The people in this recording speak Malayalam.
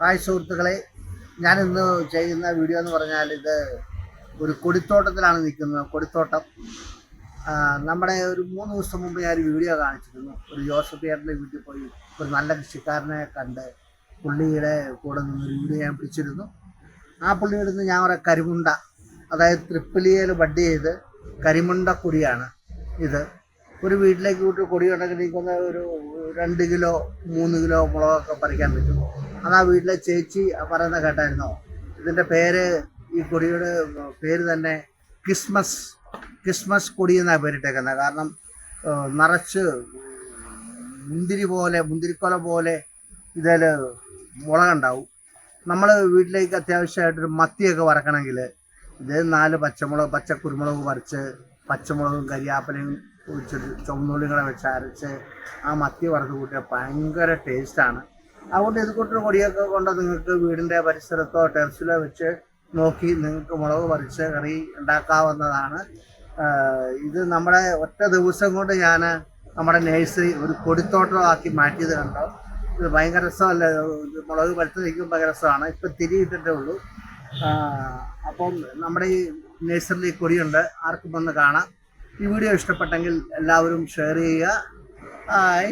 ഹായ് സുഹൃത്തുക്കളെ, ഞാനിന്ന് ചെയ്യുന്ന വീഡിയോ എന്ന് പറഞ്ഞാൽ ഇത് ഒരു കൊടിത്തോട്ടത്തിലാണ് നിൽക്കുന്നത്. കൊടിത്തോട്ടം നമ്മുടെ ഒരു 3 ദിവസം മുമ്പ് ഞാൻ ഒരു വീഡിയോ കാണിച്ചിരുന്നു. ഒരു ജോസഫ് ഏട്ടൻ്റെ വീട്ടിൽ പോയി ഒരു നല്ല കൃഷിക്കാരനെ കണ്ട് പുള്ളിയുടെ കൂടെ നിന്നൊരു വീഡിയോ ഞാൻ പിടിച്ചിരുന്നു. ആ പുള്ളിയുടെ നിന്ന് ഞാൻ ഒരു കരിമുണ്ട, അതായത് ട്രിപ്പിലിയയിൽ ബഡ് ചെയ്ത് കരിമുണ്ട കൊടിയാണ് ഇത്. ഒരു വീട്ടിലേക്ക് വിട്ട് കൊടി ഉണ്ടെങ്കിൽ എനിക്കൊന്ന് ഒരു 2 കിലോ 3 കിലോ മുളകൊക്കെ പറിക്കാൻ പറ്റും. അത് ആ വീട്ടിലെ ചേച്ചി പറയുന്ന കേട്ടായിരുന്നോ? ഇതിൻ്റെ പേര്, ഈ കൊടിയുടെ പേര് തന്നെ ക്രിസ്മസ് കൊടി എന്നാണ് പേരിട്ടേക്കുന്നത്. കാരണം നിറച്ച് മുന്തിരിക്കൊല പോലെ ഇതിൽ മുളകുണ്ടാവും. നമ്മൾ വീട്ടിലേക്ക് അത്യാവശ്യമായിട്ടൊരു മത്തിയൊക്കെ വറക്കണമെങ്കിൽ ഇത് 4 പച്ചക്കുരുമുളക് പറിച്ച് പച്ചമുളകും കരിയാപ്പലയും ഒഴിച്ചിട്ട് ചുവന്നുള്ളികളെ വെച്ച് അരച്ച് ആ മത്തി വറുത്ത് കൂട്ടിയാൽ ഭയങ്കര ടേസ്റ്റാണ്. അതുകൊണ്ട് ഇത് കൂട്ടൊരു കൊടിയൊക്കെ കൊണ്ട് നിങ്ങൾക്ക് വീടിൻ്റെ പരിസരത്തോ ടെറസിലോ വെച്ച് നോക്കി നിങ്ങൾക്ക് മുളക് പറിച്ച് കറി ഉണ്ടാക്കാവുന്നതാണ്. ഇത് നമ്മുടെ ഒറ്റ ദിവസം കൊണ്ട് ഞാൻ നമ്മുടെ നഴ്സറി ഒരു കൊടിത്തോട്ടമാക്കി മാറ്റിയത് കണ്ടോ. ഇത് ഭയങ്കര രസമല്ലേ? മുളക് പഴുത്ത് നിൽക്കുമ്പോൾ ഭയങ്കര രസമാണ്. ഇപ്പം തിരിയിട്ടിട്ടേ ഉള്ളൂ. അപ്പം നമ്മുടെ ഈ നഴ്സറിയിൽ കൊടിയുണ്ട്, ആർക്കും വന്ന് കാണാം. ഈ വീഡിയോ ഇഷ്ടപ്പെട്ടെങ്കിൽ എല്ലാവരും ഷെയർ ചെയ്യുക. ഹായ്.